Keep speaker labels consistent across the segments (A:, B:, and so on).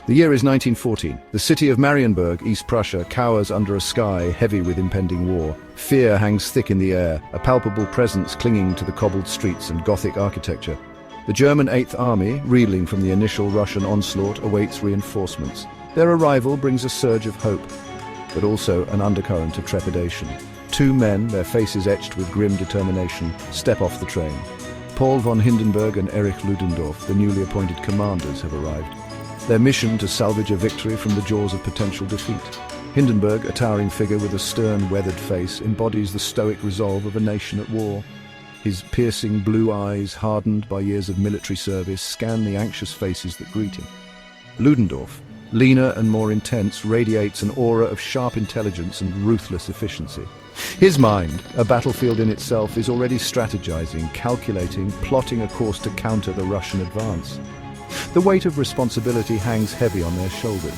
A: The year is 1914. The city of Marienburg, East Prussia, cowers under a sky heavy with impending war. Fear hangs thick in the air, a palpable presence clinging to the cobbled streets and Gothic architecture. The German Eighth Army, reeling from the initial Russian onslaught, awaits reinforcements. Their arrival brings a surge of hope, but also an undercurrent of trepidation. Two men, their faces etched with grim determination, step off the train. Paul von Hindenburg and Erich Ludendorff, the newly appointed commanders, have arrived. Their mission to salvage a victory from the jaws of potential defeat. Hindenburg, a towering figure with a stern, weathered face, embodies the stoic resolve of a nation at war. His piercing blue eyes, hardened by years of military service, scan the anxious faces that greet him. Ludendorff, leaner and more intense, radiates an aura of sharp intelligence and ruthless efficiency. His mind, a battlefield in itself, is already strategizing, calculating, plotting a course to counter the Russian advance. The weight of responsibility hangs heavy on their shoulders.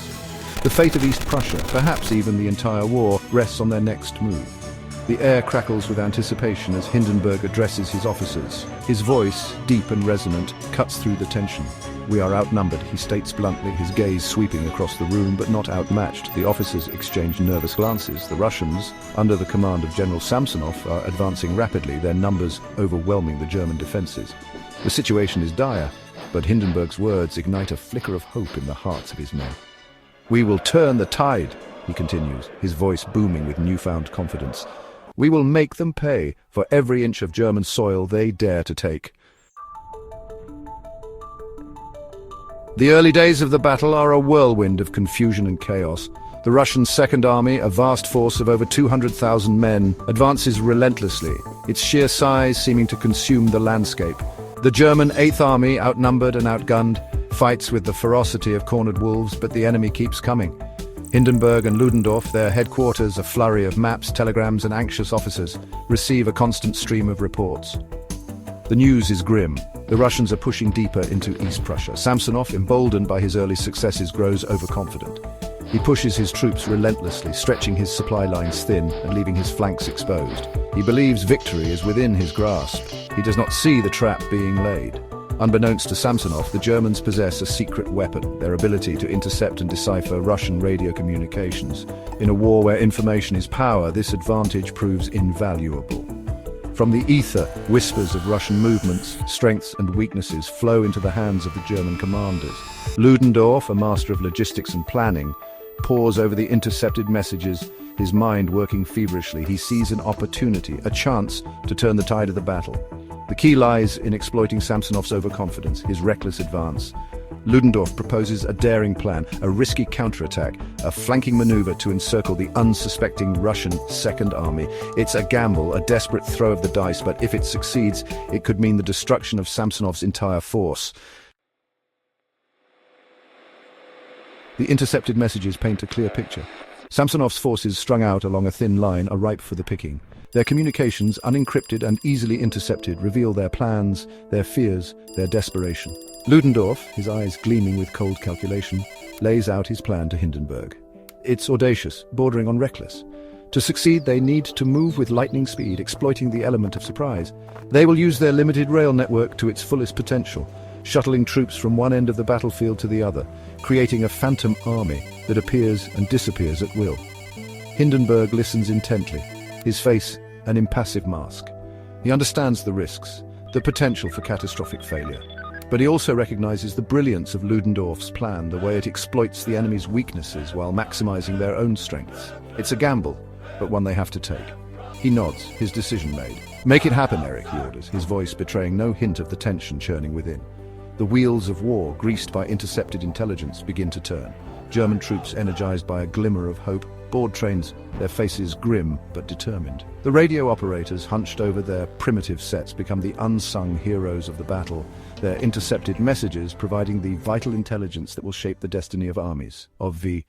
A: The fate of East Prussia, perhaps even the entire war, rests on their next move. The air crackles with anticipation as Hindenburg addresses his officers. His voice, deep and resonant, cuts through the tension. "We are outnumbered," he states bluntly, his gaze sweeping across the room, but not outmatched. The officers exchange nervous glances. The Russians, under the command of General Samsonov, are advancing rapidly, their numbers overwhelming the German defenses. The situation is dire, but Hindenburg's words ignite a flicker of hope in the hearts of his men. "We will turn the tide," he continues, his voice booming with newfound confidence. "We will make them pay for every inch of German soil they dare to take." The early days of the battle are a whirlwind of confusion and chaos. The Russian Second Army, a vast force of over 200,000 men, advances relentlessly, its sheer size seeming to consume the landscape. The German Eighth Army, outnumbered and outgunned, fights with the ferocity of cornered wolves, but the enemy keeps coming. Hindenburg and Ludendorff, their headquarters, a flurry of maps, telegrams and anxious officers, receive a constant stream of reports. The news is grim. The Russians are pushing deeper into East Prussia. Samsonov, emboldened by his early successes, grows overconfident. He pushes his troops relentlessly, stretching his supply lines thin and leaving his flanks exposed. He believes victory is within his grasp. He does not see the trap being laid. Unbeknownst to Samsonov, the Germans possess a secret weapon, their ability to intercept and decipher Russian radio communications. In a war where information is power, this advantage proves invaluable. From the ether, whispers of Russian movements, strengths and weaknesses flow into the hands of the German commanders. Ludendorff, a master of logistics and planning, pores over the intercepted messages, his mind working feverishly. He sees an opportunity, a chance to turn the tide of the battle. The key lies in exploiting Samsonov's overconfidence, his reckless advance. Ludendorff proposes a daring plan, a risky counterattack, a flanking maneuver to encircle the unsuspecting Russian Second Army. It's a gamble, a desperate throw of the dice, but if it succeeds, it could mean the destruction of Samsonov's entire force. The intercepted messages paint a clear picture. Samsonov's forces, strung out along a thin line, are ripe for the picking. Their communications, unencrypted and easily intercepted, reveal their plans, their fears, their desperation. Ludendorff, his eyes gleaming with cold calculation, lays out his plan to Hindenburg. It's audacious, bordering on reckless. To succeed, they need to move with lightning speed, exploiting the element of surprise. They will use their limited rail network to its fullest potential, shuttling troops from one end of the battlefield to the other, creating a phantom army that appears and disappears at will. Hindenburg listens intently, his face an impassive mask. He understands the risks, the potential for catastrophic failure. But he also recognizes the brilliance of Ludendorff's plan, the way it exploits the enemy's weaknesses while maximizing their own strengths. It's a gamble, but one they have to take. He nods, his decision made. "Make it happen, Erich," he orders, his voice betraying no hint of the tension churning within. The wheels of war, greased by intercepted intelligence, begin to turn. German troops energized by a glimmer of hope, board trains, their faces grim but determined. The radio operators, hunched over their primitive sets, become the unsung heroes of the battle, their intercepted messages providing the vital intelligence that will shape the destiny of armies, of the...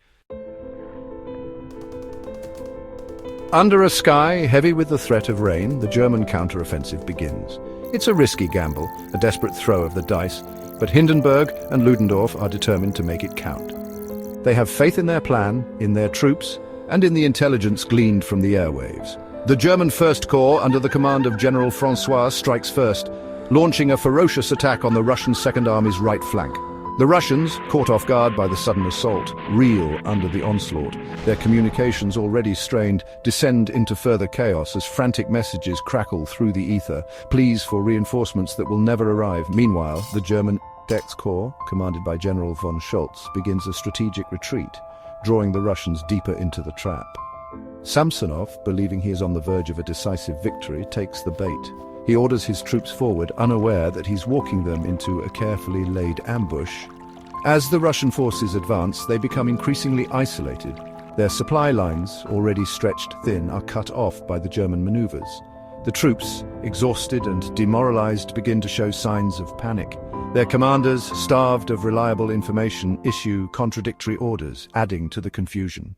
A: Under a sky heavy with the threat of rain, the German counter-offensive begins. It's a risky gamble, a desperate throw of the dice, but Hindenburg and Ludendorff are determined to make it count. They have faith in their plan, in their troops, and in the intelligence gleaned from the airwaves. The German First Corps, under the command of General Francois, strikes first, launching a ferocious attack on the Russian Second Army's right flank. The Russians, caught off guard by the sudden assault, reel under the onslaught. Their communications, already strained, descend into further chaos as frantic messages crackle through the ether, pleas for reinforcements that will never arrive. Meanwhile, the German X Corps, commanded by General von Schultz, begins a strategic retreat, drawing the Russians deeper into the trap. Samsonov, believing he is on the verge of a decisive victory, takes the bait. He orders his troops forward, unaware that he's walking them into a carefully laid ambush. As the Russian forces advance, they become increasingly isolated. Their supply lines, already stretched thin, are cut off by the German maneuvers. The troops, exhausted and demoralized, begin to show signs of panic. Their commanders, starved of reliable information, issue contradictory orders, adding to the confusion.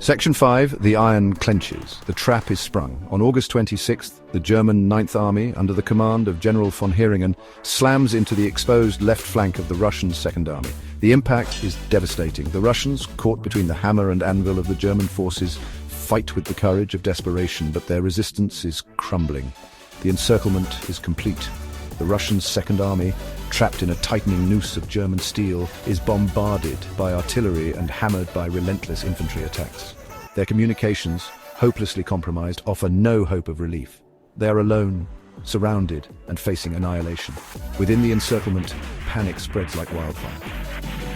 A: Section 5, the iron clenches. The trap is sprung. On August 26th, the German Ninth Army, under the command of General von Heeringen, slams into the exposed left flank of the Russian Second Army. The impact is devastating. The Russians, caught between the hammer and anvil of the German forces, fight with the courage of desperation, but their resistance is crumbling. The encirclement is complete. The Russian Second Army, trapped in a tightening noose of German steel, is bombarded by artillery and hammered by relentless infantry attacks. Their communications, hopelessly compromised, offer no hope of relief. They are alone, surrounded, and facing annihilation. Within the encirclement, panic spreads like wildfire.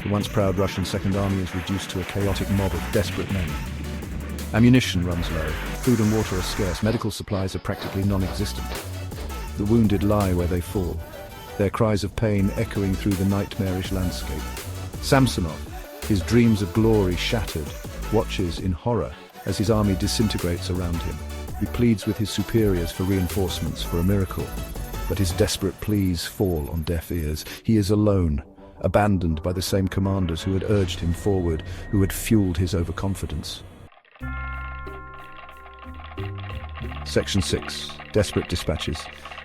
A: The once proud Russian Second Army is reduced to a chaotic mob of desperate men. Ammunition runs low, food and water are scarce, medical supplies are practically non-existent. The wounded lie where they fall, their cries of pain echoing through the nightmarish landscape. Samsonov, his dreams of glory shattered, watches in horror as his army disintegrates around him. He pleads with his superiors for reinforcements, for a miracle, but his desperate pleas fall on deaf ears. He is alone, abandoned by the same commanders who had urged him forward, who had fueled his overconfidence. Section 6. Desperate dispatches.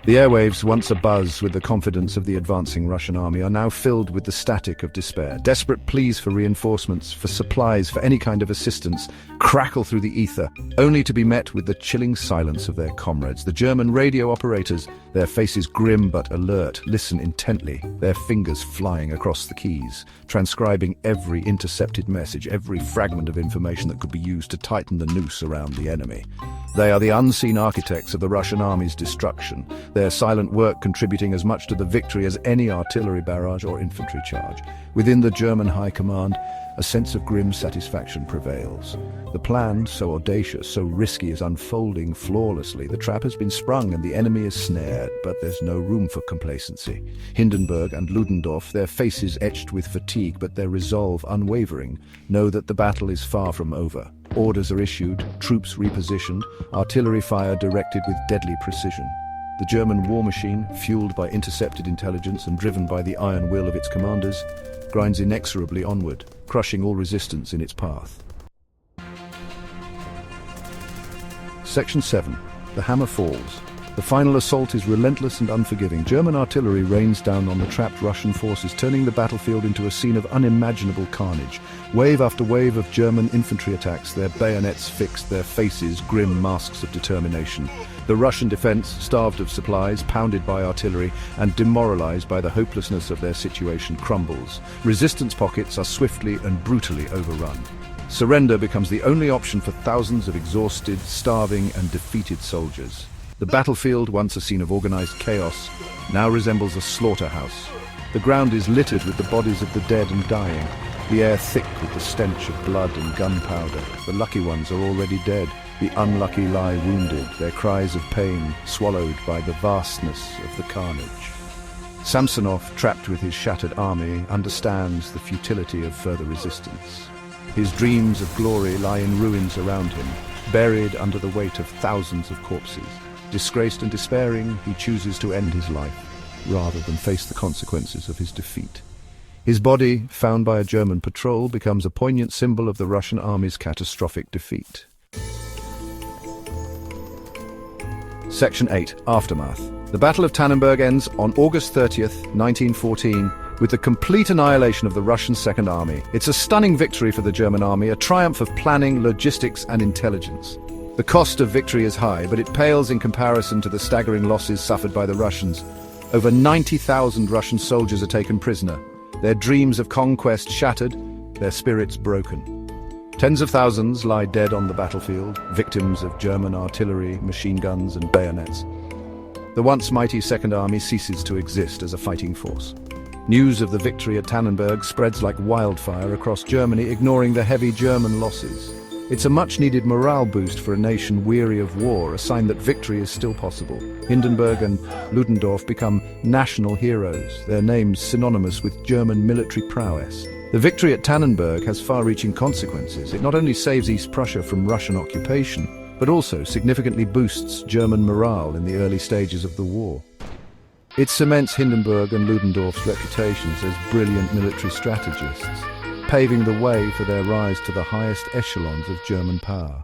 A: The airwaves, once abuzz with the confidence of the advancing Russian army, are now filled with the static of despair. Desperate pleas for reinforcements, for supplies, for any kind of assistance, crackle through the ether, only to be met with the chilling silence of their comrades. The German radio operators, their faces grim but alert, listen intently, their fingers flying across the keys, transcribing every intercepted message, every fragment of information that could be used to tighten the noose around the enemy. They are the unseen architects of the Russian army's destruction, their silent work contributing as much to the victory as any artillery barrage or infantry charge. Within the German high command, a sense of grim satisfaction prevails. The plan, so audacious, so risky, is unfolding flawlessly. The trap has been sprung and the enemy is snared, but there's no room for complacency. Hindenburg and Ludendorff, their faces etched with fatigue but their resolve unwavering, know that the battle is far from over. Orders are issued, troops repositioned, artillery fire directed with deadly precision. The German war machine, fueled by intercepted intelligence and driven by the iron will of its commanders, grinds inexorably onward, crushing all resistance in its path. Section 7. The hammer falls. The final assault is relentless and unforgiving. German artillery rains down on the trapped Russian forces, turning the battlefield into a scene of unimaginable carnage. Wave after wave of German infantry attacks, their bayonets fixed, their faces grim masks of determination. The Russian defense, starved of supplies, pounded by artillery, and demoralized by the hopelessness of their situation, crumbles. Resistance pockets are swiftly and brutally overrun. Surrender becomes the only option for thousands of exhausted, starving, and defeated soldiers. The battlefield, once a scene of organized chaos, now resembles a slaughterhouse. The ground is littered with the bodies of the dead and dying, the air thick with the stench of blood and gunpowder. The lucky ones are already dead. The unlucky lie wounded, their cries of pain swallowed by the vastness of the carnage. Samsonov, trapped with his shattered army, understands the futility of further resistance. His dreams of glory lie in ruins around him, buried under the weight of thousands of corpses. Disgraced and despairing, he chooses to end his life, rather than face the consequences of his defeat. His body, found by a German patrol, becomes a poignant symbol of the Russian army's catastrophic defeat. Section 8. Aftermath. The Battle of Tannenberg ends on August 30th, 1914, with the complete annihilation of the Russian Second Army. It's a stunning victory for the German army, a triumph of planning, logistics, and intelligence. The cost of victory is high, but it pales in comparison to the staggering losses suffered by the Russians. Over 90,000 Russian soldiers are taken prisoner, their dreams of conquest shattered, their spirits broken. Tens of thousands lie dead on the battlefield, victims of German artillery, machine guns and bayonets. The once mighty Second Army ceases to exist as a fighting force. News of the victory at Tannenberg spreads like wildfire across Germany, ignoring the heavy German losses. It's a much-needed morale boost for a nation weary of war, a sign that victory is still possible. Hindenburg and Ludendorff become national heroes, their names synonymous with German military prowess. The victory at Tannenberg has far-reaching consequences. It not only saves East Prussia from Russian occupation, but also significantly boosts German morale in the early stages of the war. It cements Hindenburg and Ludendorff's reputations as brilliant military strategists, paving the way for their rise to the highest echelons of German power.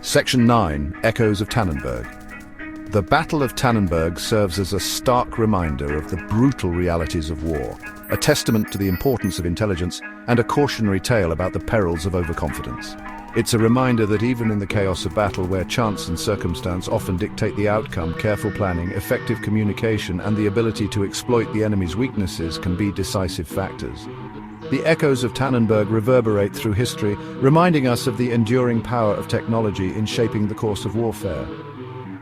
A: Section 9. Echoes of Tannenberg. The Battle of Tannenberg serves as a stark reminder of the brutal realities of war, a testament to the importance of intelligence, and a cautionary tale about the perils of overconfidence. It's a reminder that even in the chaos of battle, where chance and circumstance often dictate the outcome, careful planning, effective communication, and the ability to exploit the enemy's weaknesses can be decisive factors. The echoes of Tannenberg reverberate through history, reminding us of the enduring power of technology in shaping the course of warfare.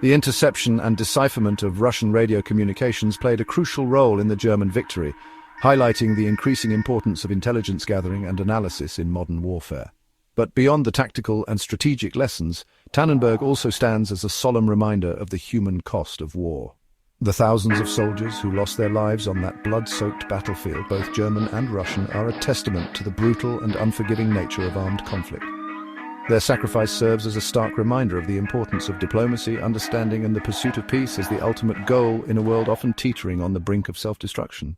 A: The interception and decipherment of Russian radio communications played a crucial role in the German victory, highlighting the increasing importance of intelligence gathering and analysis in modern warfare. But beyond the tactical and strategic lessons, Tannenberg also stands as a solemn reminder of the human cost of war. The thousands of soldiers who lost their lives on that blood-soaked battlefield, both German and Russian, are a testament to the brutal and unforgiving nature of armed conflict. Their sacrifice serves as a stark reminder of the importance of diplomacy, understanding, and the pursuit of peace as the ultimate goal in a world often teetering on the brink of self-destruction.